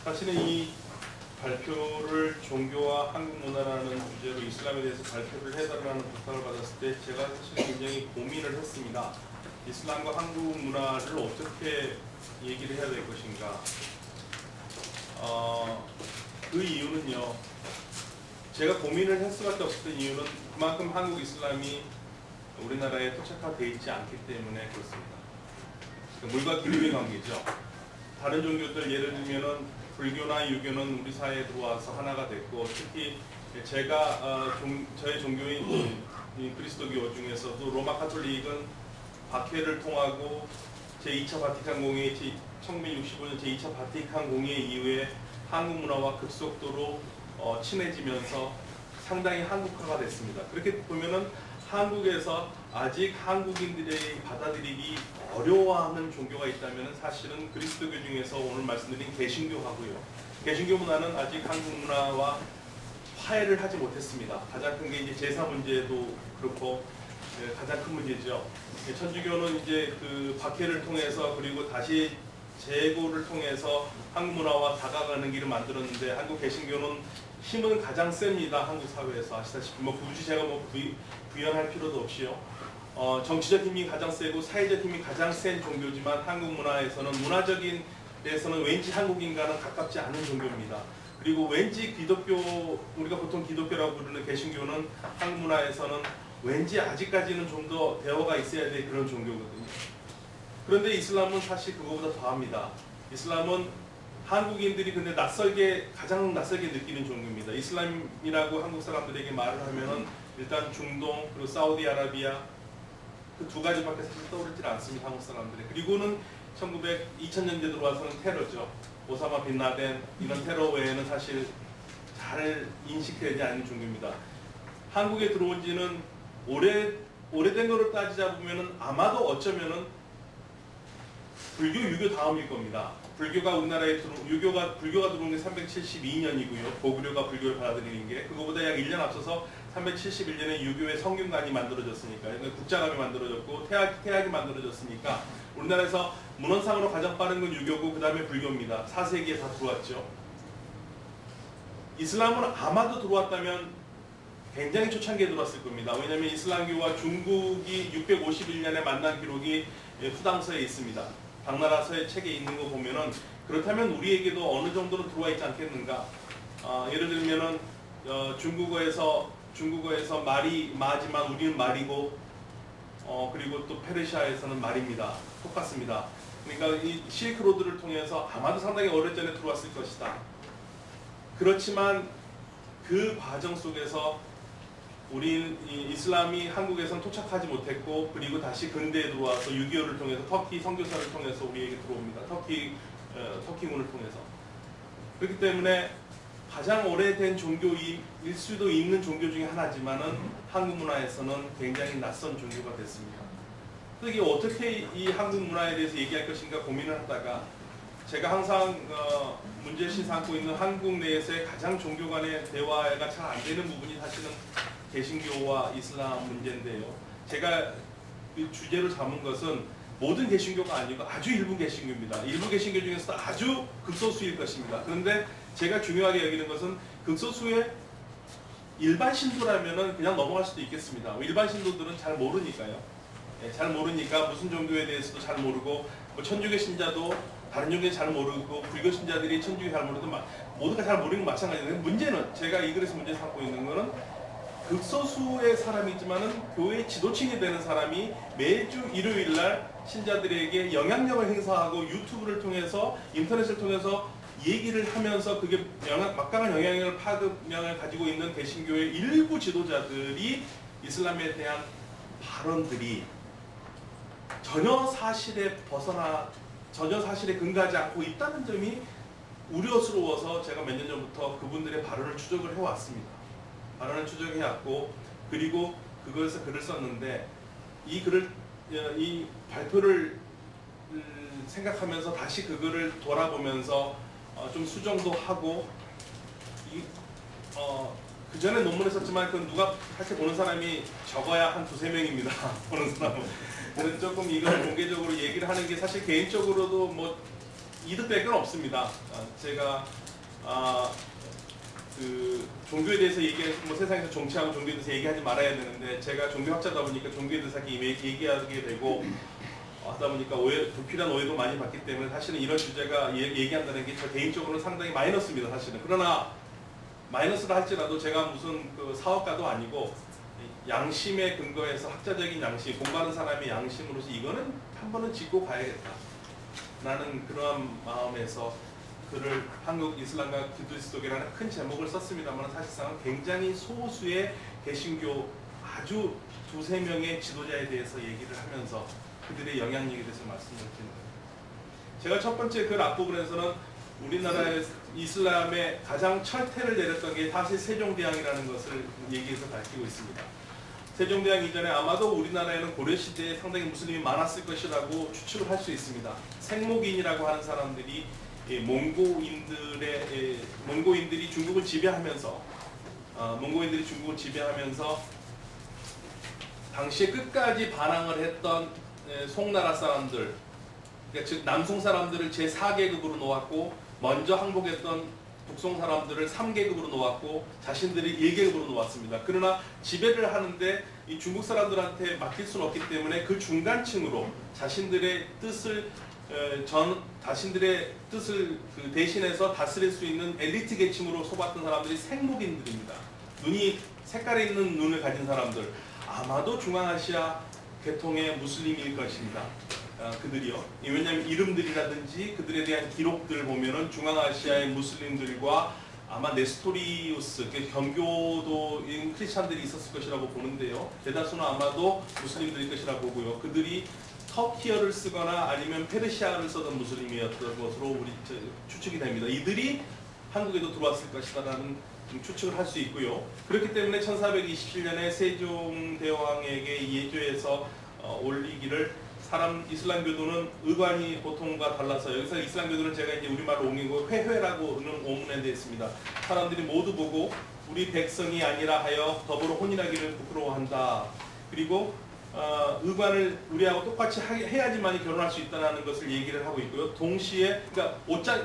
사실은 이 발표를 종교와 한국 문화라는 주제로 이슬람에 대해서 발표를 해달라는 부탁을 받았을 때 제가 사실 굉장히 고민을 했습니다. 이슬람과 한국 문화를 어떻게 얘기를 해야 될 것인가. 그 이유는요, 제가 고민을 할 수밖에 없었던 이유는 그만큼 한국 이슬람이 우리나라에 토착화되어 있지 않기 때문에 그렇습니다. 물과 기름의 관계죠. 다른 종교들 예를 들면은 불교나 유교는 우리 사회에 들어와서 하나가 됐고, 특히 제가 저의 종교인 그리스도교 중에서도 로마 카톨릭은 박해를 통하고 제2차 바티칸 공회 1965년 제2차 바티칸 공회 이후에 한국 문화와 급속도로 친해지면서 상당히 한국화가 됐습니다. 그렇게 보면은 한국에서 아직 한국인들이 받아들이기 어려워하는 종교가 있다면 사실은 그리스도교 중에서 오늘 말씀드린 개신교하고요. 개신교 문화는 아직 한국 문화와 화해를 하지 못했습니다. 가장 큰 게 이제 제사 문제도 그렇고 가장 큰 문제죠. 천주교는 이제 그 박해를 통해서 그리고 다시 재고를 통해서 한국 문화와 다가가는 길을 만들었는데, 한국 개신교는 힘은 가장 셉니다. 한국 사회에서 아시다시피 굳이 제가 부연할 필요도 없이요. 정치적 힘이 가장 세고 사회적 힘이 가장 센 종교지만 한국 문화에서는 문화적인 데서는 왠지 한국인과는 가깝지 않은 종교입니다. 그리고 왠지 기독교, 우리가 보통 기독교라고 부르는 개신교는 한국 문화에서는 왠지 아직까지는 좀 더 대화가 있어야 될 그런 종교거든요. 그런데 이슬람은 사실 그거보다 더합니다. 이슬람은 한국인들이 근데 가장 낯설게 느끼는 종교입니다. 이슬람이라고 한국 사람들에게 말을 하면은 일단 중동 그리고 사우디아라비아 그 두 가지밖에 사실 떠오르질 않습니다. 한국 사람들이. 그리고는 2000년대 들어와서는 테러죠. 오사마 빈 라덴 이런 테러 외에는 사실 잘 인식되지 않는 종교입니다. 한국에 들어온 지는 오래된 거를 따지자 보면은 아마도 어쩌면은 불교, 유교 다음일 겁니다. 불교가 불교가 들어온 게 372년이고요. 고구려가 불교를 받아들이는 게 그거보다 약 1년 앞서서 371년에 유교의 성균관이 만들어졌으니까, 국자감이 만들어졌고 태학이 만들어졌으니까 우리나라에서 문헌상으로 가장 빠른 건 유교고 그 다음에 불교입니다. 4세기에 다 들어왔죠. 이슬람은 아마도 들어왔다면 굉장히 초창기에 들어왔을 겁니다. 왜냐하면 이슬람교와 중국이 651년에 만난 기록이 후당서에 있습니다. 당나라서의 책에 있는 거 보면은 그렇다면 우리에게도 어느 정도는 들어와 있지 않겠는가? 예를 들면은 중국어에서 말이 마지만 우리는 말이고, 그리고 또 페르시아에서는 말입니다. 똑같습니다. 그러니까 이 실크로드를 통해서 아마도 상당히 오래전에 들어왔을 것이다. 그렇지만 그 과정 속에서 이슬람이 한국에선 토착하지 못했고, 그리고 다시 근대에 들어와서 6.25를 통해서 터키 선교사를 통해서 우리에게 들어옵니다. 터키군을 통해서. 그렇기 때문에 가장 오래된 종교일 수도 있는 종교 중에 하나지만은 한국 문화에서는 굉장히 낯선 종교가 됐습니다. 그래서 이게 어떻게 이 한국 문화에 대해서 얘기할 것인가 고민을 하다가 제가 항상 문제시 삼고 있는 한국 내에서의 가장 종교 간의 대화가 잘 안 되는 부분이 사실은 개신교와 이슬람 문제인데요. 제가 이 주제로 잡은 것은 모든 개신교가 아니고 아주 일부 개신교입니다. 일부 개신교 중에서도 아주 극소수일 것입니다. 그런데 제가 중요하게 여기는 것은 극소수의 일반 신도라면은 그냥 넘어갈 수도 있겠습니다. 일반 신도들은 잘 모르니까요. 잘 모르니까 무슨 종교에 대해서도 잘 모르고, 천주교 신자도 다른 종교에 잘 모르고, 불교 신자들이 천주교 잘 모르고, 모두가 잘 모르는 건 마찬가지인데, 문제는 제가 이 글에서 문제 삼고 있는 거는 극소수의 사람이지만은 교회 지도층이 되는 사람이 매주 일요일날 신자들에게 영향력을 행사하고 유튜브를 통해서 인터넷을 통해서 얘기를 하면서 그게 막강한 파급력을 가지고 있는 개신교의 일부 지도자들이 이슬람에 대한 발언들이 전혀 사실에 근거하지 않고 있다는 점이 우려스러워서 제가 몇 년 전부터 그분들의 발언을 추적을 해왔습니다. 발언을 추적해왔고, 그리고 그것에서 글을 썼는데, 이 발표를 생각하면서 다시 그거를 돌아보면서 좀 수정도 하고, 그 전에 논문을 썼지만 그 누가 사실 보는 사람이 적어야 한 2~3명입니다. 보는 사람은. 그래서 조금 이걸 공개적으로 얘기를 하는 게 사실 개인적으로도 이득될 건 없습니다. 제가 그 종교에 대해서 뭐 세상에서 정치하고 종교에 대해서 얘기하지 말아야 되는데 제가 종교학자다 보니까 종교에 대해서 얘기하게 되고 하다 보니까 불필요한 오해도 많이 받기 때문에 사실은 이런 주제가 얘기한다는 게 저 개인적으로는 상당히 마이너스입니다. 사실은. 그러나 마이너스라 할지라도 제가 무슨 그 사업가도 아니고 양심에 근거해서 학자적인 양심, 공부하는 사람의 양심으로서 이거는 한 번은 짚고 가야겠다. 라는 그러한 마음에서 글을 한국 이슬람과 기독교라는 큰 제목을 썼습니다만 사실상 굉장히 소수의 개신교 아주 두세 명의 지도자에 대해서 얘기를 하면서 그들의 영향력에 대해서 말씀을 드립니다. 제가 첫 번째 글 앞부분에서는 우리나라의 이슬람의 가장 철퇴를 내렸던 게 사실 세종대왕이라는 것을 얘기해서 밝히고 있습니다. 세종대왕 이전에 아마도 우리나라에는 고려시대에 상당히 무슬림이 많았을 것이라고 추측을 할 수 있습니다. 생목인이라고 하는 사람들이 몽고인들이 중국을 지배하면서 당시에 끝까지 반항을 했던 송나라 사람들, 그러니까 즉 남송 사람들을 제4계급으로 놓았고 먼저 항복했던 북송 사람들을 3계급으로 놓았고 자신들이 1계급으로 놓았습니다. 그러나 지배를 하는데 이 중국 사람들한테 맡길 수는 없기 때문에 그 중간층으로 자신들의 뜻을 그 대신해서 다스릴 수 있는 엘리트 계층으로 속았던 사람들이 생목인들입니다. 눈이 색깔 있는 눈을 가진 사람들, 아마도 중앙아시아 계통의 무슬림일 것입니다. 그들이요. 왜냐하면 이름들이라든지 그들에 대한 기록들 보면은 중앙아시아의 무슬림들과 아마 네스토리우스, 경교도인 크리스찬들이 있었을 것이라고 보는데요. 대다수는 아마도 무슬림들일 것이라고 보고요. 그들이 터키어를 쓰거나 아니면 페르시아를 쓰던 무슬림이었던 것으로 우리 추측이 됩니다. 이들이 한국에도 들어왔을 것이다라는 추측을 할 수 있고요. 그렇기 때문에 1427년에 세종대왕에게 예조해서 올리기를 이슬람교도는 의관이 보통과 달라서 여기서 이슬람교도는 제가 이제 우리말로 옮긴 거 회회라고는 오문에 되어 있습니다. 사람들이 모두 보고 우리 백성이 아니라 하여 더불어 혼인하기를 부끄러워한다. 그리고 의관을 우리하고 똑같이 해야지만이 결혼할 수 있다는 것을 얘기를 하고 있고요. 동시에 그러니까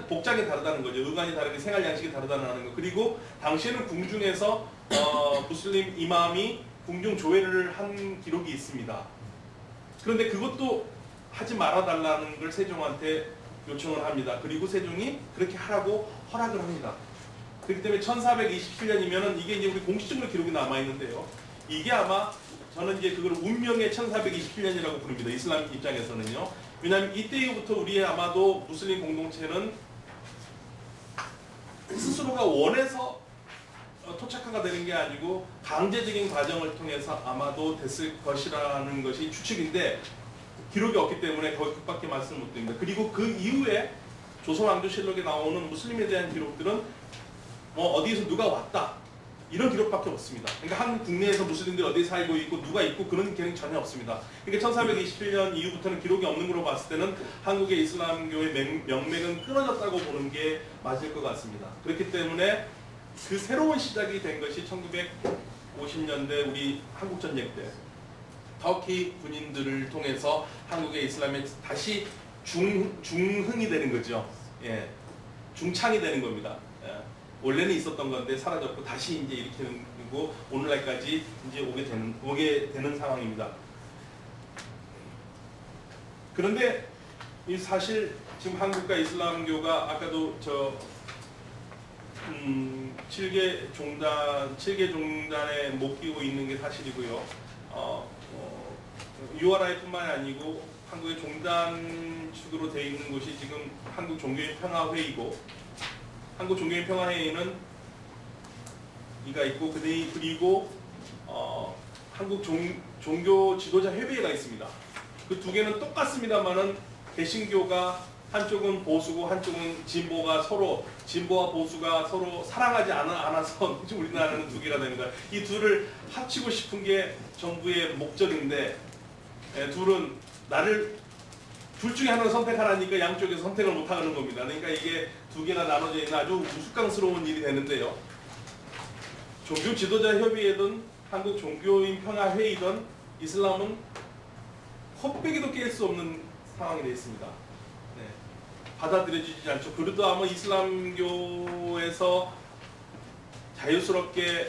복장이 다르다는 거죠. 의관이 다르게 생활 양식이 다르다는 거. 그리고 당시에는 궁중에서 무슬림 이맘이 궁중 조회를 한 기록이 있습니다. 그런데 그것도 하지 말아달라는 걸 세종한테 요청을 합니다. 그리고 세종이 그렇게 하라고 허락을 합니다. 그렇기 때문에 1427년이면은 이게 이제 우리 공식적으로 기록이 남아있는데요. 이게 아마 저는 이제 그걸 운명의 1427년이라고 부릅니다. 이슬람 입장에서는요. 왜냐하면 이때 이후부터 우리의 아마도 무슬림 공동체는 스스로가 원해서 토착화가 되는 게 아니고 강제적인 과정을 통해서 아마도 됐을 것이라는 것이 추측인데 기록이 없기 때문에 거의 그밖에 말씀을 못 드립니다. 그리고 그 이후에 조선왕조실록에 나오는 무슬림에 대한 기록들은 뭐 어디에서 누가 왔다 이런 기록밖에 없습니다. 그러니까 한국 국내에서 무슬림들이 어디에 살고 있고 누가 있고 그런 기록이 전혀 없습니다. 그러니까 1427년 이후부터는 기록이 없는 걸로 봤을 때는 한국의 이슬람교의 명맥은 끊어졌다고 보는 게 맞을 것 같습니다. 그렇기 때문에 그 새로운 시작이 된 것이 1950년대 우리 한국전쟁 때 터키 군인들을 통해서 한국의 이슬람이 다시 중흥이 되는 거죠. 예, 중창이 되는 겁니다. 예, 원래는 있었던 건데 사라졌고 다시 이제 일으키는 거고 오늘날까지 이제 오게 되는 상황입니다. 그런데 이 사실 지금 한국과 이슬람교가 아까도 7개 종단에 못 끼고 있는 게 사실이고요. URI뿐만 아니고 한국의 종단 측으로 되어 있는 곳이 지금 한국 종교인 평화회의고, 한국 종교인 평화회의는 이가 있고 그리고 한국 종교 지도자 협의회가 있습니다. 그 두 개는 똑같습니다만은 개신교가 한쪽은 보수고 한쪽은 진보와 보수가 서로 사랑하지 않아서 우리나라는 두 개가 됩니다. 이 둘을 합치고 싶은 게 정부의 목적인데 둘은 둘 중에 하나를 선택하라니까 양쪽에서 선택을 못하는 겁니다. 그러니까 이게 두 개나 나눠져 있는 아주 우스꽝스러운 일이 되는데요. 종교 지도자 협의회든 한국 종교인 평화회의든 이슬람은 헛배기도 깰 수 없는 상황이 되어 있습니다. 네. 받아들여지지 않죠. 그래도 아마 이슬람교에서 자유스럽게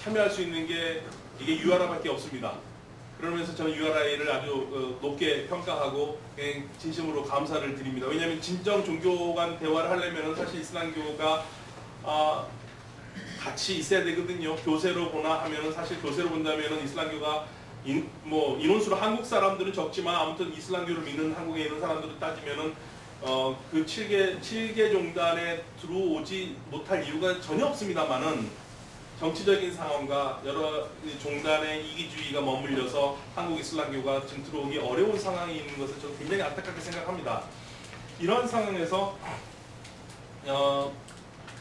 참여할 수 있는 게 이게 유아라밖에 없습니다. 그러면서 저는 URI를 아주 높게 평가하고 진심으로 감사를 드립니다. 왜냐하면 진정 종교 간 대화를 하려면 사실 이슬람교가 같이 있어야 되거든요. 교세로 보나 하면은 사실 교세로 본다면은 이슬람교가 인원수로 한국 사람들은 적지만 아무튼 이슬람교를 믿는 한국에 있는 사람들을 따지면은 그 7개 종단에 들어오지 못할 이유가 전혀 없습니다만은 정치적인 상황과 여러 종단의 이기주의가 머물려서 한국 이슬람교가 지금 들어오기 어려운 상황이 있는 것을 저는 굉장히 안타깝게 생각합니다. 이런 상황에서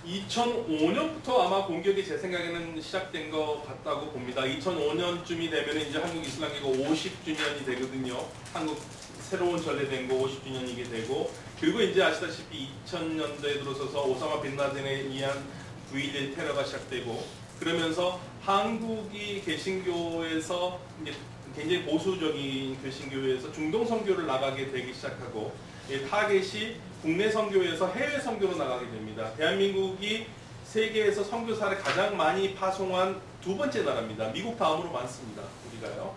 2005년부터 아마 공격이 제 생각에는 시작된 것 같다고 봅니다. 2005년쯤이 되면 이제 한국 이슬람교가 50주년이 되거든요. 한국 새로운 전래된 거 50주년이게 되고, 그리고 이제 아시다시피 2000년대에 들어서서 오사마 빈 라덴에 의한 9.11 테러가 시작되고, 그러면서 한국이 개신교에서 이제 굉장히 보수적인 개신교에서 중동 선교를 나가게 되기 시작하고, 타겟이 국내 선교에서 해외 선교로 나가게 됩니다. 대한민국이 세계에서 선교사를 가장 많이 파송한 두 번째 나라입니다. 미국 다음으로 많습니다. 우리가요.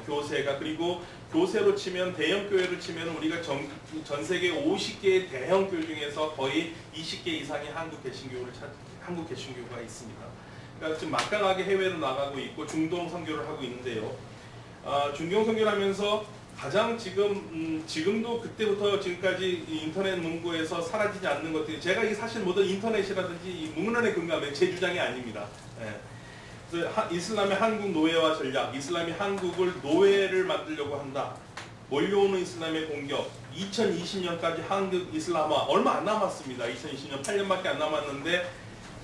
교세가, 그리고 교세로 치면 대형 교회를 치면 우리가 전 세계 50개의 대형 교회 중에서 거의 20개 이상의 한국 개신교가 있습니다. 그러니까 지금 막강하게 해외로 나가고 있고 중동 선교를 하고 있는데요. 중동 선교를 하면서 가장 지금도 그때부터 지금까지 인터넷 문구에서 사라지지 않는 것들이, 제가 이 사실 모든 인터넷이라든지 이 문헌에 근거하면 제 주장이 아닙니다. 그래서 이슬람의 한국 노예화 전략, 이슬람이 한국을 노예를 만들려고 한다. 몰려오는 이슬람의 공격, 2020년까지 한국 이슬람화 얼마 안 남았습니다. 2020년 8년밖에 안 남았는데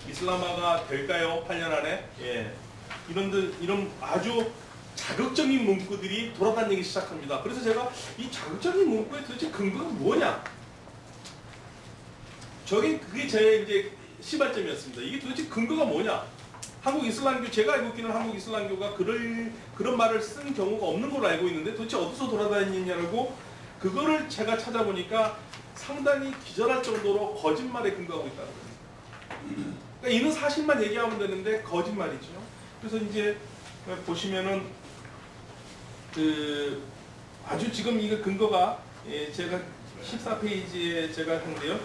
이슬람화가 될까요? 8년 안에? 예. 이런 아주 자극적인 문구들이 돌아다니기 시작합니다. 그래서 제가 이 자극적인 문구의 도대체 근거가 뭐냐? 그게 제 이제 시발점이었습니다. 이게 도대체 근거가 뭐냐? 한국 이슬람교, 제가 알고 있기는 한국 이슬람교가 그런 말을 쓴 경우가 없는 걸로 알고 있는데 도대체 어디서 돌아다니냐고, 그거를 제가 찾아보니까 상당히 기절할 정도로 거짓말에 근거하고 있다는 거예요. 그러니까 이는 사실만 얘기하면 되는데 거짓말이죠. 그래서 이제 보시면은 아주 지금 이거 근거가 제가 14페이지에 제가 한데요.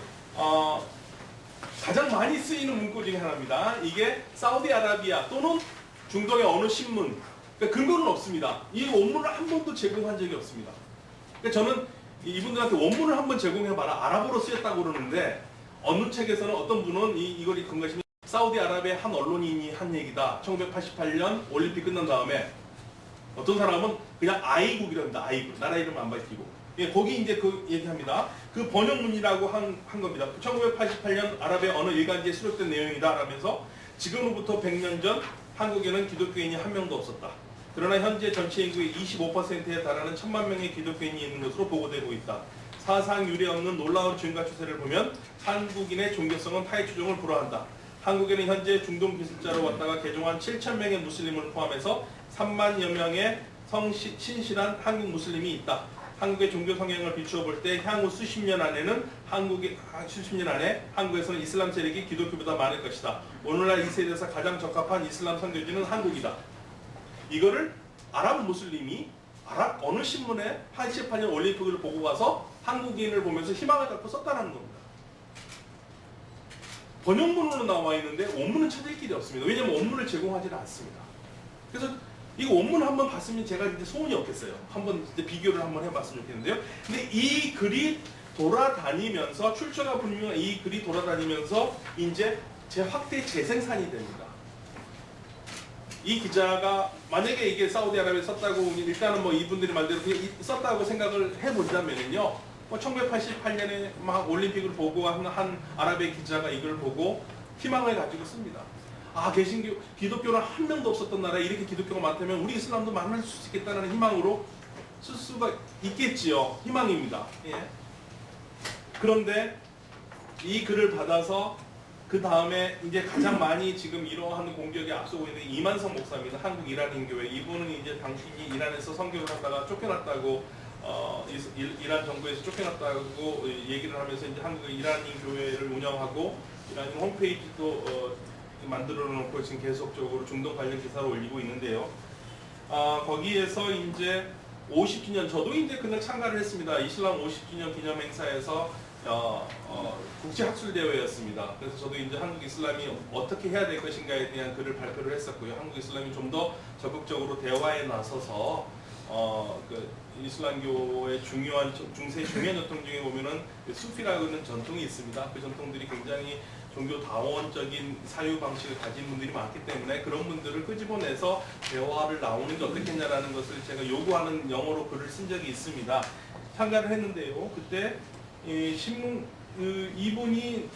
가장 많이 쓰이는 문구 중에 하나입니다. 이게 사우디아라비아 또는 중동의 어느 신문. 그러니까 근거는 없습니다. 이 원문을 한 번도 제공한 적이 없습니다. 그러니까 저는 이분들한테 원문을 한번 제공해봐라. 아랍어로 쓰였다고 그러는데 어느 책에서는 어떤 분은 이걸 근거하시면 사우디아라비아 한 언론인이 한 얘기다. 1988년 올림픽 끝난 다음에 어떤 사람은 그냥 아이국이랍니다. 아이국. 나라 이름 안 밝히고. 예, 거기 이제 그 얘기합니다. 그 번역문이라고 한 겁니다. 1988년 아랍의 어느 일간지에 수록된 내용이다 라면서 지금으로부터 100년 전 한국에는 기독교인이 한 명도 없었다. 그러나 현재 전체 인구의 25%에 달하는 1000만 명의 기독교인이 있는 것으로 보고되고 있다. 사상 유례 없는 놀라운 증가 추세를 보면 한국인의 종교성은 타의 추종을 불허한다. 한국에는 현재 중동 기숙자로 왔다가 개종한 7,000명의 무슬림을 포함해서 3만여 명의 신실한 한국 무슬림이 있다. 한국의 종교 성향을 비추어 볼 때 향후 수십 년 안에 한국에서는 이슬람 세력이 기독교보다 많을 것이다. 오늘날 이 세대에서 가장 적합한 이슬람 선교지는 한국이다. 이거를 아랍 무슬림이 아랍 어느 신문에 88년 올림픽을 보고 가서 한국인을 보면서 희망을 갖고 썼다는 겁니다. 번역문으로 나와 있는데 원문은 찾을 길이 없습니다. 왜냐하면 원문을 제공하지는 않습니다. 그래서 이거 원문 한번 봤으면 제가 이제 소원이 없겠어요. 한번 이제 비교를 한번 해봤으면 좋겠는데요. 근데 이 글이 돌아다니면서 출처가 분명한 이 글이 돌아다니면서 이제 확대 재생산이 됩니다. 이 기자가 만약에 이게 사우디아라비아에 썼다고 일단은 뭐 이분들이 말대로 썼다고 생각을 해보자면요. 1988년에 막 올림픽을 보고 한 아랍의 기자가 이걸 보고 희망을 가지고 씁니다. 기독교는 한 명도 없었던 나라에 이렇게 기독교가 많다면 우리 이슬람도 만날 수 있겠다는 희망으로 쓸 수가 있겠지요. 희망입니다. 예. 그런데 이 글을 받아서 그 다음에 이제 가장 많이 지금 이러한 공격에 앞서고 있는 이만성 목사입니다. 한국 이란인교회. 이분은 이제 당신이 이란에서 선교를 하다가 쫓겨났다고 이란 정부에서 쫓겨났다고 얘기를 하면서 이제 한국의 이란인 교회를 운영하고 이란인 홈페이지도 만들어 놓고 지금 계속적으로 중동 관련 기사를 올리고 있는데요. 거기에서 이제 50주년, 저도 이제 그날 참가를 했습니다. 이슬람 50주년 기념 행사에서 국제 학술 대회였습니다. 그래서 저도 이제 한국 이슬람이 어떻게 해야 될 것인가에 대한 글을 발표를 했었고요. 한국 이슬람이 좀 더 적극적으로 대화에 나서서 그 이슬람교의 중요한 중세 중요한 전통 중에 보면은 수피라고 하는 전통이 있습니다. 그 전통들이 굉장히 종교 다원적인 사유 방식을 가진 분들이 많기 때문에 그런 분들을 끄집어내서 대화를 나오는 게 어떻겠냐라는 것을 제가 요구하는 영어로 글을 쓴 적이 있습니다. 참가를 했는데요. 그때 이분이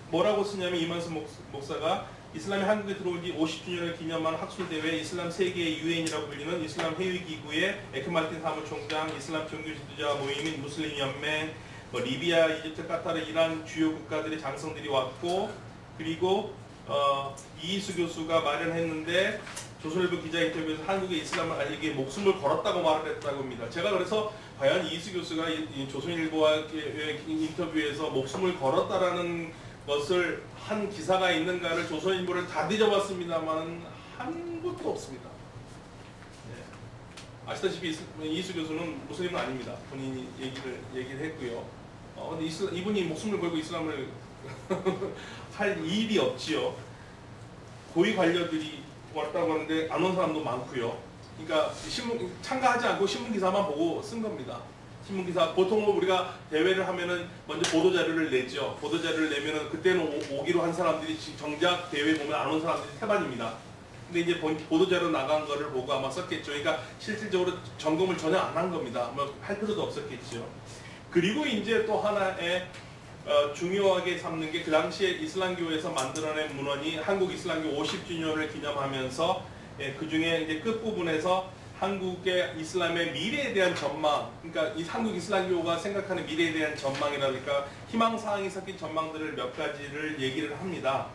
뭐라고 쓰냐면 이만수 목사가 이슬람이 한국에 들어온 지 50주년을 기념한 학술대회 이슬람 세계의 유엔이라고 불리는 이슬람 회의기구의 에크마틴 사무총장, 이슬람 종교 지도자 모임인 무슬림 연맹, 리비아, 이집트, 카타르, 이란 주요 국가들의 장성들이 왔고 그리고 이희수 교수가 마련했는데 조선일보 기자 인터뷰에서 한국의 이슬람을 알리기 위해 목숨을 걸었다고 말을 했다고 합니다. 제가 그래서 과연 이희수 교수가 조선일보와의 인터뷰에서 목숨을 걸었다라는 것을 한 기사가 있는가를 조선일보를 다 뒤져봤습니다만 한 곳도 없습니다. 네. 아시다시피 이희수 교수는 무슬림은 아닙니다. 본인이 얘기를 했고요. 근데 이분이 목숨을 걸고 이슬람을 할 일이 없지요. 고위 관료들이 왔다고 하는데 안 온 사람도 많고요. 그러니까 참가하지 않고 신문 기사만 보고 쓴 겁니다. 신문 기사 보통 우리가 대회를 하면은 먼저 보도 자료를 내죠. 보도 자료를 내면은 그때는 오기로 한 사람들이 정작 대회 보면 안 온 사람들이 태반입니다. 근데 이제 보도 자료 나간 거를 보고 아마 썼겠죠. 그러니까 실질적으로 점검을 전혀 안 한 겁니다. 뭐 할 필요도 없었겠죠. 그리고 이제 또 하나의 중요하게 삼는 게 그 당시에 이슬람교에서 만들어낸 문헌이 한국 이슬람교 50주년을 기념하면서 그 중에 이제 끝부분에서 한국의 이슬람의 미래에 대한 전망, 그러니까 이 한국 이슬람교가 생각하는 미래에 대한 전망이라든가 희망사항이 섞인 전망들을 몇 가지를 얘기를 합니다.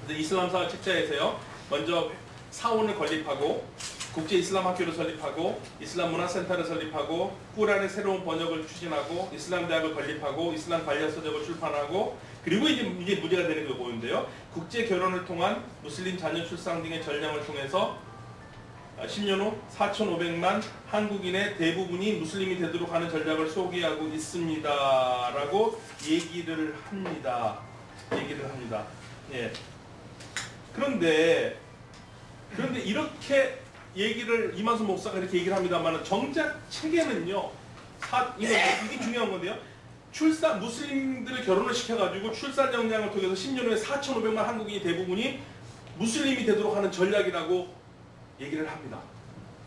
그래서 이슬람사 책자에서요, 먼저 사원을 건립하고 국제 이슬람 학교를 설립하고 이슬람 문화센터를 설립하고 꾸란의 새로운 번역을 추진하고 이슬람 대학을 건립하고 이슬람 관련 서적을 출판하고 그리고 이제 문제가 되는 거 보이는데요. 국제 결혼을 통한 무슬림 자녀 출산 등의 전략을 통해서 10년 후 4,500만 한국인의 대부분이 무슬림이 되도록 하는 전략을 소개하고 있습니다. 라고 얘기를 합니다. 예. 그런데 이렇게 얘기를 이만수 목사가 이렇게 얘기를 합니다만 정작 책에는요. 이게 중요한 건데요. 무슬림들을 결혼을 시켜가지고 출산 역량을 통해서 10년 후에 4,500만 한국인이 대부분이 무슬림이 되도록 하는 전략이라고 얘기를 합니다.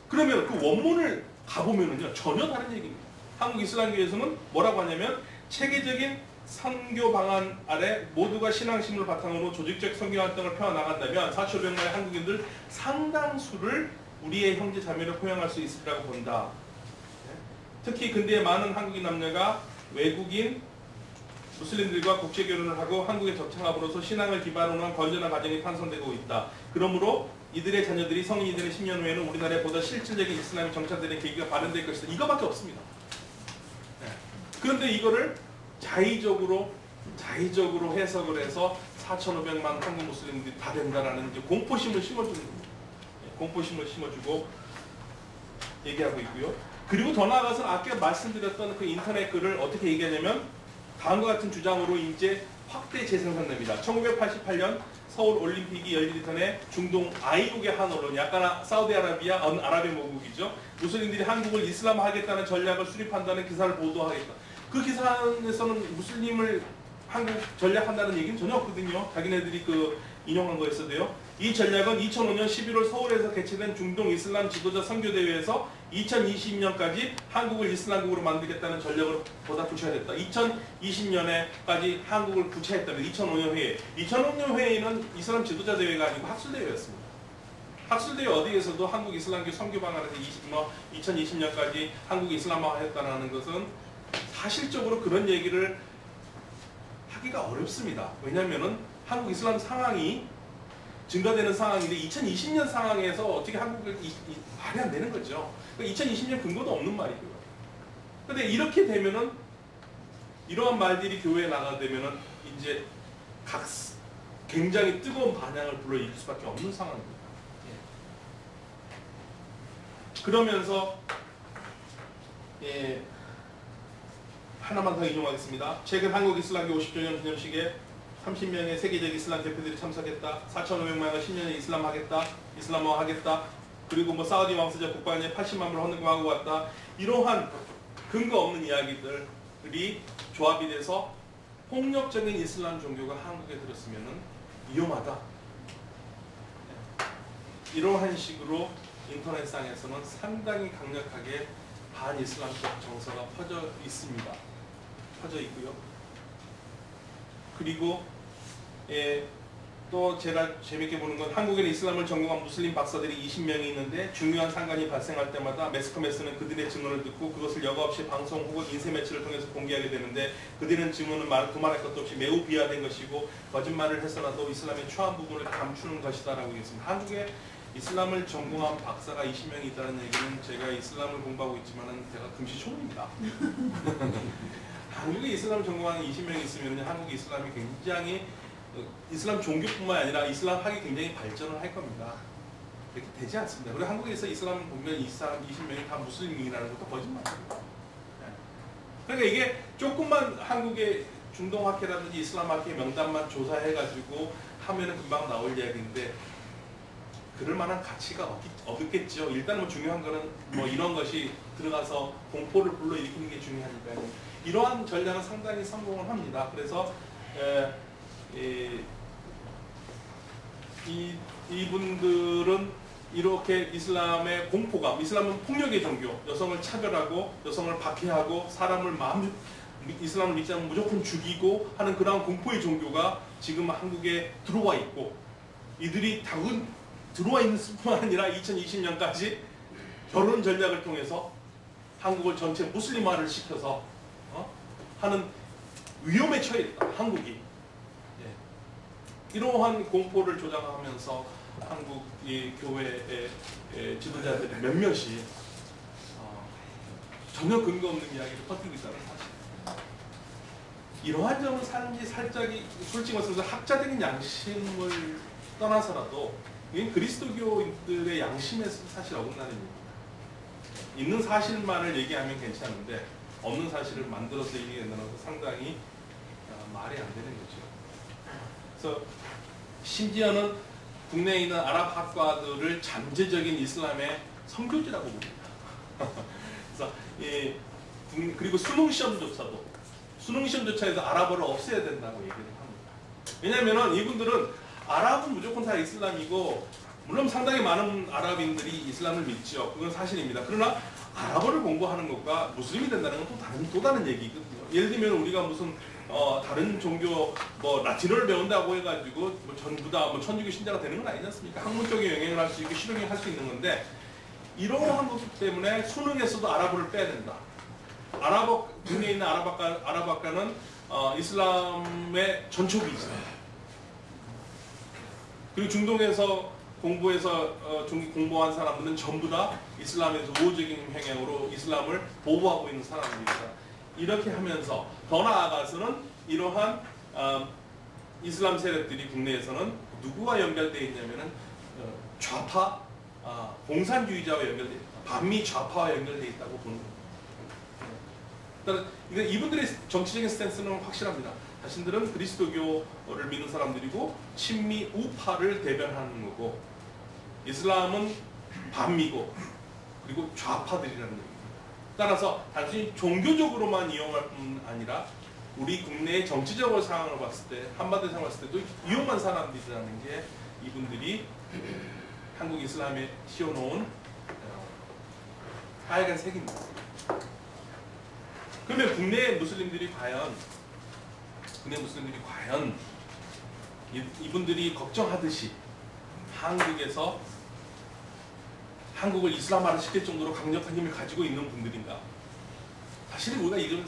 그러면 그 원문을 가보면은요 전혀 다른 얘기입니다. 한국 이슬람교에서는 뭐라고 하냐면 체계적인 선교 방안 아래 모두가 신앙심을 바탕으로 조직적 선교 활동을 펴나간다면 4,500만의 한국인들 상당수를 우리의 형제 자매로 포용할 수 있으리라고 본다. 특히 근대의 많은 한국인 남녀가 외국인 무슬림들과 국제 결혼을 하고 한국에 접창함으로써 신앙을 기반으로 한 건전한 가정이 탄생되고 있다. 그러므로 이들의 자녀들이 성인이 되는 10년 후에는 우리나라에 보다 실질적인 이슬람이 정착되는 계기가 마련될 것이다. 이거밖에 없습니다. 네. 그런데 이거를 자의적으로 해석을 해서 4,500만 한국 무슬림들이 다 된다라는 이제 공포심을 심어주는 겁니다. 네. 공포심을 심어주고 얘기하고 있고요. 그리고 더 나아가서 아까 말씀드렸던 그 인터넷 글을 어떻게 얘기하냐면 다음과 같은 주장으로 이제 확대 재생산됩니다. 1988년 서울 올림픽이 열리기 전에 중동 아이국의 한 언론, 약간 사우디아라비아 아랍에모국이죠. 무슬림들이 한국을 이슬람화하겠다는 전략을 수립한다는 기사를 보도하겠다. 그 기사에서는 무슬림을 한국 전략한다는 얘기는 전혀 없거든요. 자기네들이 그 인용한 거였어도요. 이 전략은 2005년 11월 서울에서 개최된 중동 이슬람 지도자 선교대회에서 2020년까지 한국을 이슬람국으로 만들겠다는 전략을 보다 구체화했다. 2020년에까지 한국을 구체화했다면 2005년 회의. 2005년 회의는 이슬람 지도자 대회가 아니고 학술대회였습니다. 학술대회 어디에서도 한국 이슬람교 선교 방안에서 2020년까지 한국 이슬람화했다는 것은 사실적으로 그런 얘기를 하기가 어렵습니다. 왜냐하면은 한국 이슬람 상황이 증가되는 상황인데 2020년 상황에서 어떻게 한국을 말이 안 되는 거죠. 2020년 근거도 없는 말이고요. 근데 이렇게 되면은 이러한 말들이 교회에 나가되면은 이제 굉장히 뜨거운 반향을 불러일으킬 수밖에 없는 상황입니다. 그러면서 하나만 더 인용하겠습니다. 최근 한국 이슬람교 50주년 기념식에 30명의 세계적 이슬람 대표들이 참석했다. 4,500만의 신년에 이슬람하겠다. 이슬람화하겠다. 그리고 뭐 사우디 왕세자 국방에 80만 불 헌금하고 왔다. 이러한 근거 없는 이야기들이 조합이 돼서 폭력적인 이슬람 종교가 한국에 들었으면 위험하다. 이러한 식으로 인터넷상에서는 상당히 강력하게 반이슬람적 정서가 퍼져 있습니다. 퍼져 있고요. 그리고 또 제가 재밌게 보는 건 한국에는 이슬람을 전공한 무슬림 박사들이 20명이 있는데 중요한 상관이 발생할 때마다 매스컴에서는 그들의 증언을 듣고 그것을 여과 없이 방송 혹은 인쇄 매체를 통해서 공개하게 되는데 그들은 증언은 두말할 것도 없이 매우 비하된 것이고 거짓말을 해서라도 이슬람의 추한 부분을 감추는 것이다라고 했습니다. 한국에 이슬람을 전공한 박사가 20명이 있다는 얘기는 제가 이슬람을 공부하고 있지만은 제가 금시초문입니다. 한국에 이슬람을 전공하는 20명이 있으면 한국 이슬람이 굉장히 이슬람 종교뿐만 아니라 이슬람학이 굉장히 발전을 할 겁니다. 그렇게 되지 않습니다. 그리고 한국에서 이슬람을 보면 이 사람 20명이 다 무슬림이라는 것도 거짓말입니다. 그러니까 이게 조금만 한국의 중동학회라든지 이슬람학회 명단만 조사해가지고 하면은 금방 나올 이야기인데 그럴 만한 가치가 없겠죠. 일단 뭐 중요한 거는 뭐 이런 것이 들어가서 공포를 불러일으키는 게 중요하니까요. 이러한 전략은 상당히 성공을 합니다. 그래서 이분들은 이렇게 이슬람의 공포감, 이슬람은 폭력의 종교, 여성을 차별하고 여성을 박해하고 사람을 이슬람을 믿지 않으면 무조건 죽이고 하는 그러한 공포의 종교가 지금 한국에 들어와 있고 이들이 들어와 있는 뿐만 아니라 2020년까지 결혼 전략을 통해서 한국을 전체 무슬림화를 시켜서 하는 위험에 처해 있다. 한국이 이러한 공포를 조장하면서 한국 교회의 지도자들이 몇몇이 전혀 근거 없는 이야기를 퍼뜨리고 있다는 사실. 이러한 점은 살짝이 솔직히 말해서 학자적인 양심을 떠나서라도 이건 그리스도교인들의 양심에 사실 어긋나는 일입니다. 있는 사실만을 얘기하면 괜찮은데 없는 사실을 만들어서 얘기한다는 것은 상당히 말이 안 되는 거죠. 그래서 심지어는 국내에 있는 아랍 학과들을 잠재적인 이슬람의 선교지라고 봅니다. 그래서 그리고 수능 시험조차에서 아랍어를 없애야 된다고 얘기를 합니다. 왜냐하면 이분들은 아랍은 무조건 다 이슬람이고 물론 상당히 많은 아랍인들이 이슬람을 믿죠. 그건 사실입니다. 그러나 아랍어를 공부하는 것과 무슬림이 된다는 건 또 다른 얘기거든요. 예를 들면 우리가 무슨 다른 종교 뭐 라틴어를 배운다고 해가지고 뭐 전부 다 뭐 천주교 신자가 되는 건 아니지 않습니까? 학문적인 영향을 할 수 있고 실용을 할 수 있는 건데 이러한 것 때문에 수능에서도 아랍어를 빼야 된다. 국내에 있는 아랍학과는 이슬람의 전초기죠. 그리고 중동에서 공부한 사람들은 전부 다 이슬람에서 우호적인 행향으로 이슬람을 보호하고 있는 사람들입니다. 이렇게 하면서 더 나아가서는 이러한 이슬람 세력들이 국내에서는 누구와 연결되어 있냐면은 좌파, 공산주의자와 연결되어 있다. 반미 좌파와 연결되어 있다고 보는 겁니다. 일단 이분들의 정치적인 스탠스는 확실합니다. 자신들은 그리스도교를 믿는 사람들이고 친미 우파를 대변하는 거고 이슬람은 반미고 그리고 좌파들이라는 겁니다. 따라서 단순히 종교적으로만 이용할 뿐 아니라 우리 국내의 정치적으로 상황을 봤을 때 한반도 상황을 봤을 때도 위험한 사람들이라는 게 이분들이 한국 이슬람에 씌워놓은 하얀 색입니다. 그러면 국내 무슬림들이 과연 이분들이 걱정하듯이 한국에서 한국을 이슬람화를 시킬 정도로 강력한 힘을 가지고 있는 분들인가? 사실 우리가 이런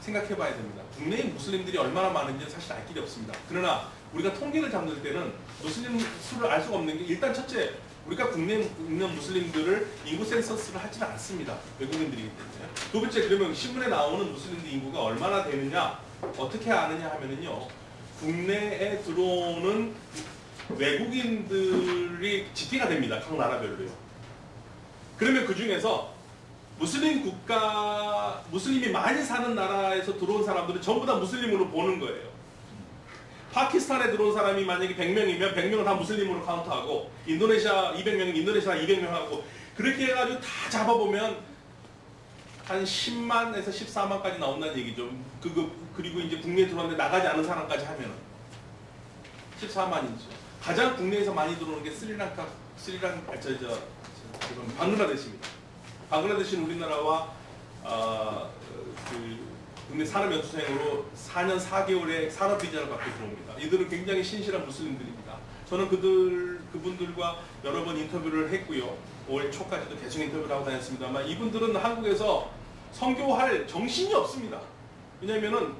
생각해봐야 됩니다. 국내의 무슬림들이 얼마나 많은지는 사실 알 길이 없습니다. 그러나 우리가 통계를 잡는 때는 무슬림 수를 알 수가 없는 게 일단 첫째 우리가 국내에 있는 무슬림들을 인구 센서스를 하지는 않습니다. 외국인들이기 때문에. 두 번째, 그러면 신문에 나오는 무슬림들 인구가 얼마나 되느냐, 어떻게 아느냐 하면은요, 국내에 들어오는 외국인들이 집계가 됩니다. 각 나라별로요. 그러면 그 중에서 무슬림이 많이 사는 나라에서 들어온 사람들은 전부 다 무슬림으로 보는 거예요. 파키스탄에 들어온 사람이 만약에 100명이면 100명은 다 무슬림으로 카운트하고, 인도네시아 200명이면 인도네시아 200명 하고, 그렇게 해가지고 다 잡아보면 한 10만에서 14만까지 나온다는 얘기죠. 그리고 이제 국내에 들어왔는데 나가지 않은 사람까지 하면 14만이죠. 가장 국내에서 많이 들어오는 게 방글라데시입니다. 방글라데시는 우리나라와 국내 산업연수생으로 4년 4개월의 산업비자를 받고 들어옵니다. 이들은 굉장히 신실한 무슬림들입니다. 저는 그분들과 여러 번 인터뷰를 했고요. 올 초까지도 계속 인터뷰를 하고 다녔습니다만, 이분들은 한국에서 선교할 정신이 없습니다. 왜냐하면은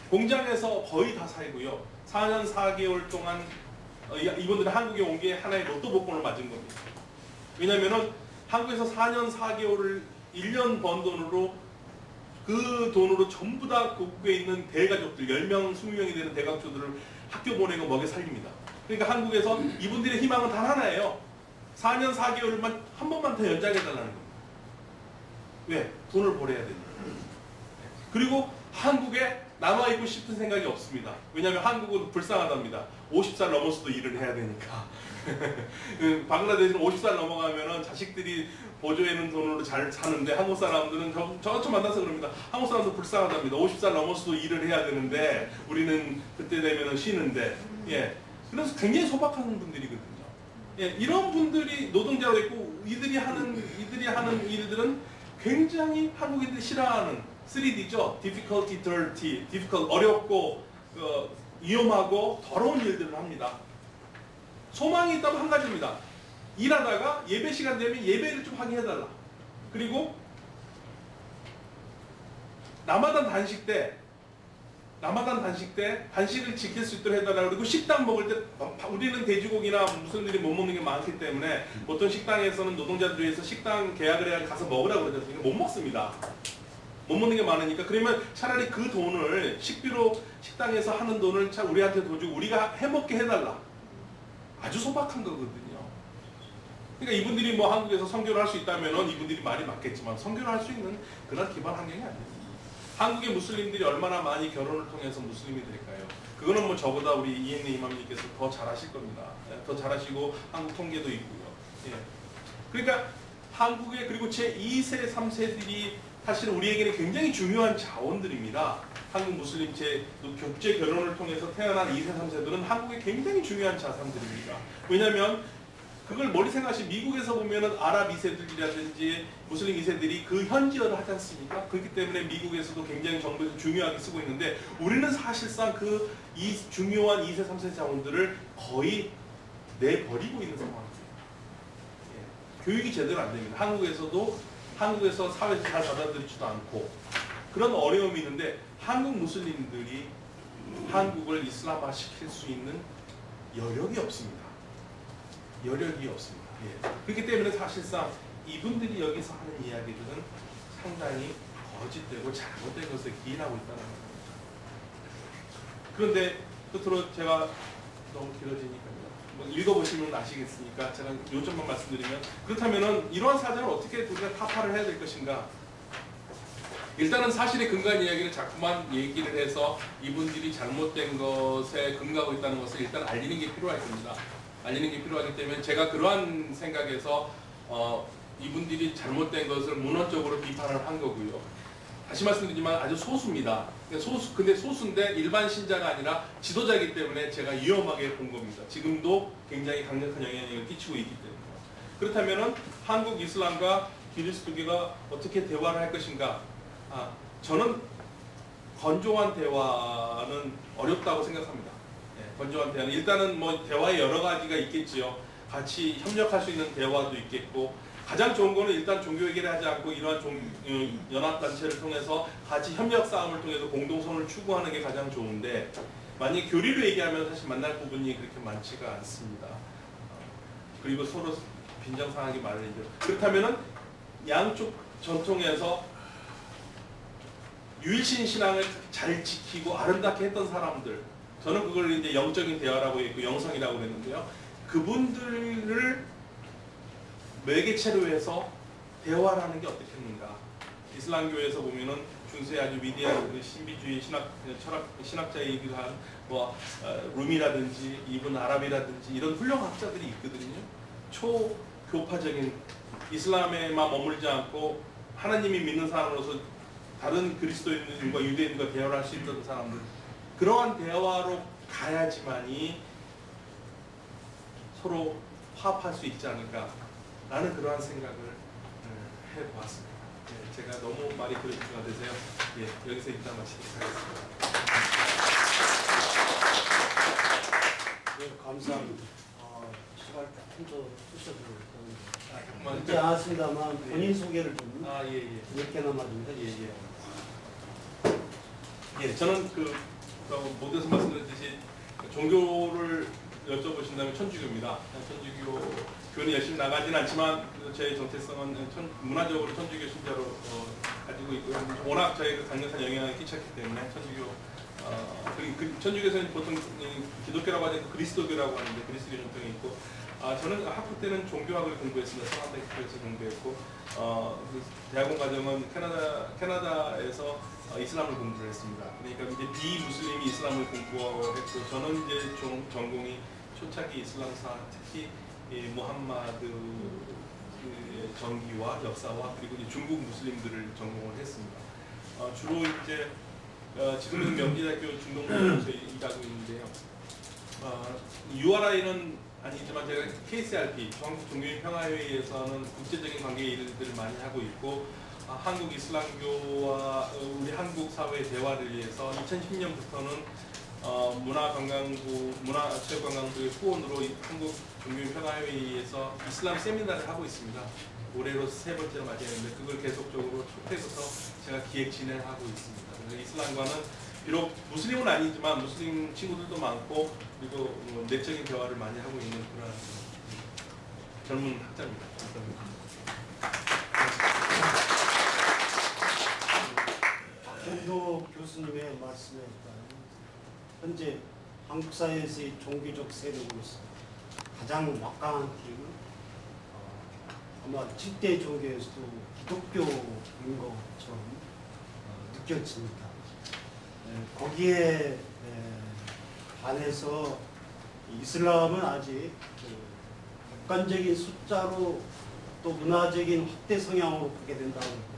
공장에서 거의 다 살고요. 4년 4개월 동안 이분들은 한국에 온 게 하나의 로또 복권을 맞은 겁니다. 왜냐하면은 한국에서 4년 4개월을 1년 번 돈으로, 그 돈으로 전부 다 고국에 있는 대가족들, 10명, 20명이 되는 대가족들을 학교 보내고 먹여 살립니다. 그러니까 한국에서 이분들의 희망은 단 하나예요. 4년 4개월만 한 번만 더 연장해달라는 겁니다. 왜? 돈을 벌어야 되니까. 그리고 한국에 남아있고 싶은 생각이 없습니다. 왜냐하면 한국은 불쌍하답니다. 50살 넘어서도 일을 해야 되니까. 방글라데시는 50살 넘어가면은 자식들이 보조해놓은 돈으로 잘 사는데, 한국 사람들은 저처럼 만나서 그럽니다. 한국 사람도 불쌍하답니다. 50살 넘어서도 일을 해야 되는데 우리는 그때 되면은 쉬는데, 예. 그래서 굉장히 소박한 분들이거든요. 예, 이런 분들이 노동자로 있고, 이들이 하는 일들은 굉장히 한국인들이 싫어하는 3D죠. difficulty, dirty, difficult, 어렵고 위험하고 더러운 일들을 합니다. 소망이 있다면 한 가지입니다. 일하다가 예배 시간 되면 예배를 좀 하게 해달라. 그리고 라마단 단식 때 단식을 지킬 수 있도록 해달라. 그리고 식당 먹을 때, 우리는 돼지고기나 무슬림들이 못 먹는 게 많기 때문에 보통 식당에서는 노동자들 위해서 식당 계약을 해야 가서 먹으라고 그러거든요. 못 먹습니다. 못 먹는 게 많으니까. 그러면 차라리 그 돈을 식비로 식당에서 하는 돈을 우리한테 더 주고 우리가 해먹게 해달라. 아주 소박한 거거든요. 그러니까 이분들이 뭐 한국에서 선교를 할 수 있다면 이분들이 말이 맞겠지만, 선교를 할 수 있는 그런 기반 환경이 아니에요. 한국의 무슬림들이 얼마나 많이 결혼을 통해서 무슬림이 될까요? 그거는 뭐 저보다 우리 이행래 이맘님께서 더 잘하실 겁니다. 더 잘하시고 한국 통계도 있고요. 예. 그러니까 한국의, 그리고 제2세, 3세들이 사실은 우리에게는 굉장히 중요한 자원들입니다. 한국 무슬림 교제 결혼을 통해서 태어난 2세, 3세들은 한국에 굉장히 중요한 자산들입니다. 왜냐하면 그걸 멀리 생각하시, 미국에서 보면은 아랍 2세들이라든지 무슬림 2세들이 그 현지어를 하지 않습니까? 그렇기 때문에 미국에서도 굉장히 정부에서 중요하게 쓰고 있는데, 우리는 사실상 이 중요한 2세, 3세 자원들을 거의 내버리고 있는 상황이에요. 예. 교육이 제대로 안 됩니다. 한국에서 사회에서 잘 받아들이지도 않고 그런 어려움이 있는데, 한국 무슬림들이 한국을 이슬람화 시킬 수 있는 여력이 없습니다. 여력이 없습니다. 예. 그렇기 때문에 사실상 이분들이 여기서 하는 이야기들은 상당히 거짓되고 잘못된 것을 기인하고 있다는 겁니다. 그런데 끝으로 제가 너무 길어지니까요. 뭐 읽어보시면 아시겠으니까 제가 요점만 말씀드리면, 그렇다면은 이러한 사정을 어떻게 우리가 타파를 해야 될 것인가? 일단은 사실에 근거한 이야기를 자꾸만 얘기를 해서 이분들이 잘못된 것에 근거하고 있다는 것을 일단 알리는 게 필요할 겁니다. 알리는 게 필요하기 때문에 제가 그러한 생각에서 이분들이 잘못된 것을 문헌적으로 비판을 한 거고요. 다시 말씀드리지만 아주 소수입니다. 근데 소수인데 일반 신자가 아니라 지도자이기 때문에 제가 위험하게 본 겁니다. 지금도 굉장히 강력한 영향력을 끼치고 있기 때문에. 그렇다면 한국 이슬람과 기리스도교가 어떻게 대화를 할 것인가? 저는 건조한 대화는 어렵다고 생각합니다. 예, 건조한 대화는 일단은 뭐 대화에 여러 가지가 있겠지요. 같이 협력할 수 있는 대화도 있겠고, 가장 좋은 거는 일단 종교 얘기를 하지 않고 이러한 연합단체를 통해서 같이 협력 싸움을 통해서 공동선을 추구하는 게 가장 좋은데, 만약 교리로 얘기하면 사실 만날 부분이 그렇게 많지가 않습니다. 그리고 서로 빈정상하게 말이죠. 그렇다면은 양쪽 전통에서 유일신 신앙을 잘 지키고 아름답게 했던 사람들, 저는 그걸 이제 영적인 대화라고 했고 영성이라고 했는데요. 그분들을 매개체로 해서 대화를 하는 게 어떻겠는가. 이슬람교에서 보면은 중세의 아주 위대한 신비주의 신학자이기도 한 루미라든지 이븐 아랍이라든지 이런 훌륭한 학자들이 있거든요. 초교파적인 이슬람에만 머물지 않고 하나님이 믿는 사람으로서 다른 그리스도인과 유대인과 대화를 할 수 있던 사람들, 그러한 대화로 가야지만이 서로 화합할 수 있지 않을까라는 그러한 생각을 해보았습니다. 예, 제가 너무 말이 그렇지가 되세요. 예, 여기서 일단 마치도록 하겠습니다. 네, 감사합니다. 시간을 조금 더 쓰셔도 잠깐만. 늦지 않았습니다만 본인 소개를 좀 예. 몇 개나마 좀 해주시죠. 예, 저는 모두에서 말씀드렸듯이 종교를 여쭤보신다면 천주교입니다. 천주교 교회는 열심히 나가진 않지만 제 정체성은 문화적으로 천주교 신자로 가지고 있고요. 워낙 저희 강력한 영향을 끼쳤기 때문에 천주교에서는 보통 기독교라고 하지 않고 그리스도교라고 하는데 그리스도 전통이 있고, 저는 학부 때는 종교학을 공부했습니다. 성한대학교에서 공부했고, 대학원 과정은 캐나다에서 이슬람을 공부를 했습니다. 그러니까 이제 비무슬림이 이슬람을 공부했고, 저는 이제 전공이 초창기 이슬람사, 특히 무함마드 전기와 역사와 그리고 이제 중국 무슬림들을 전공을 했습니다. 주로 이제 지금은 명지대학교 중동부에서 일하고 있는데요. URI는 아니지만 제가 KCRP 중앙국 종교인 평화회의에서는 국제적인 관계 일들을 많이 하고 있고, 한국 이슬람교와 우리 한국 사회의 대화를 위해서 2010년부터는 문화체육관광부의 후원으로 한국 종교인 평화회의에서 이슬람 세미나를 하고 있습니다. 올해로 3번째로 맞이했는데 그걸 계속적으로 초태해서 제가 기획 진행하고 있습니다. 그래서 이슬람과는 비록 무슬림은 아니지만 무슬림 친구들도 많고, 그리고 내적인 대화를 많이 하고 있는 그런 젊은 학자입니다. 박현도 교수님의 말씀에 따르면 현재 한국 사회에서의 종교적 세력으로서 가장 막강한 팀은 아마 7대 종교에서도 기독교인 것처럼 느껴집니다. 거기에 반해서 이슬람은 아직 객관적인 숫자로 또 문화적인 확대 성향으로 보게 된다고 합니다.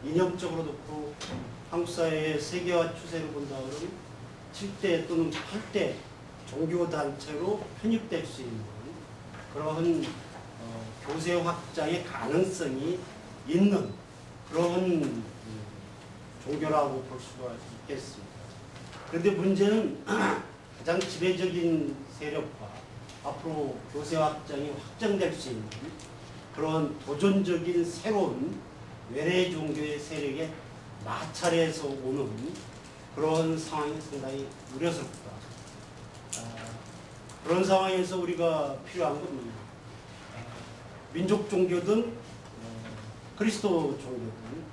이념적으로 놓고 한국 사회의 세계화 추세를 본다 그러면 7대 또는 8대 종교단체로 편입될 수 있는 그런 교세 확장의 가능성이 있는 그런 종교라고 볼 수가 있겠습니다. 그런데 문제는 가장 지배적인 세력과 앞으로 교세 확장이 확장될 수 있는 그런 도전적인 새로운 외래 종교의 세력에 마찰해서 오는 그런 상황이 상당히 우려스럽다. 그런 상황에서 우리가 필요한 건 뭐냐? 민족 종교든 그리스도 종교든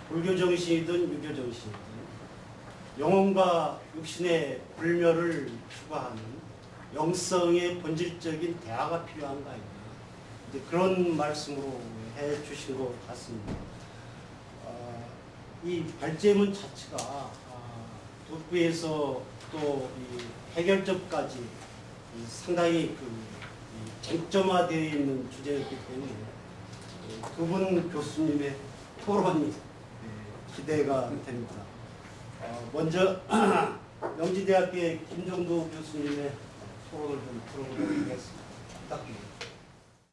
불교 정신이든 유교 정신이든 영혼과 육신의 불멸을 추구하는 영성의 본질적인 대화가 필요한 거 아닙니까? 이제 그런 말씀으로 해 주신 것 같습니다. 이 발제문 자체가 독부에서 또 이 해결점까지 상당히 쟁점화되어 있는 주제였기 때문에 두 분 교수님의 토론이 기대가 됩니다. 먼저 명지대학교의 김정도 교수님의 토론을 좀 들어보도록 하겠습니다. 부탁드립니다.